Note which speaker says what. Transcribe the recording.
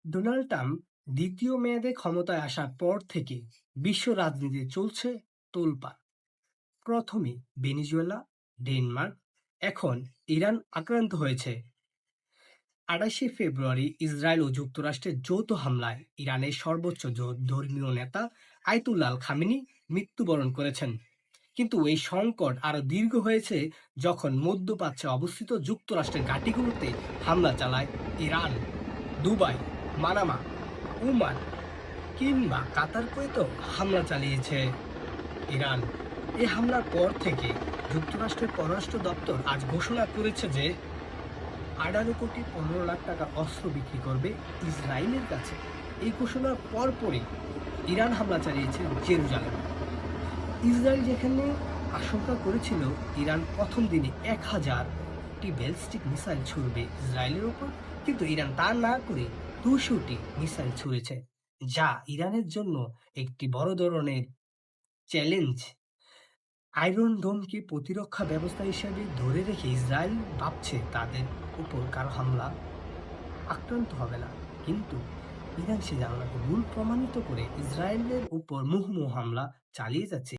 Speaker 1: Donald Trump দ্বিতীয় মেয়াদে ক্ষমতায় আসার পর থেকে বিশ্ব রাজনীতিতে চলছে তোলপাড়। প্রথমে ভেনেজুয়েলা, ডেনমার্ক, এখন ইরান আক্রান্ত হয়েছে। ২৮শে ফেব্রুয়ারি ইসরায়েল ও যুক্তরাষ্ট্রের যৌথ হামলায় ইরানের সর্বোচ্চ ধর্মীয় নেতা আয়াতুল্লাহ আল খামেনি মৃত্যুবরণ করেছেন। কিন্তু এই সংকট আরো দীর্ঘ হয়েছে যখন মধ্যপ্রাচ্যে অবস্থিত যুক্তরাষ্ট্রের ঘাঁটিগুলোতে হামলা চালায় ইরান। দুবাই, মানামা, ওমান কিংবা কাতার কুয়েতেও হামলা চালিয়েছে ইরান। এই হামলার পর থেকে যুক্তরাষ্ট্রের পররাষ্ট্র দপ্তর আজ ঘোষণা করেছে যে ১৮,১৫,০০,০০০ টাকার অস্ত্র বিক্রি করবে ইসরায়েলের কাছে। এই ঘোষণার পরপরই ইরান হামলা চালিয়েছে জেরুজালেমে। ইসরায়েল যেখানে আশঙ্কা করেছিল ইরান প্রথম দিনে ১,০০০টি ব্যালিস্টিক মিসাইল ছুড়বে ইসরায়েলের ওপর, কিন্তু ইরান তা না করে ২০০টি মিসাইল ছুড়েছে, যা ইরানের জন্য একটি বড় ধরনের চ্যালেঞ্জ। আয়রন ডোমকে প্রতিরক্ষা ব্যবস্থা হিসেবে ধরে রেখে ইসরায়েল ভাবছে তাদের উপর কারো হামলা আক্রান্ত হবে না, কিন্তু ইরান সে ধারণাকে ভুল প্রমাণিত করে ইসরায়েলের উপর মুহুর্মুহু হামলা চালিয়ে যাচ্ছে।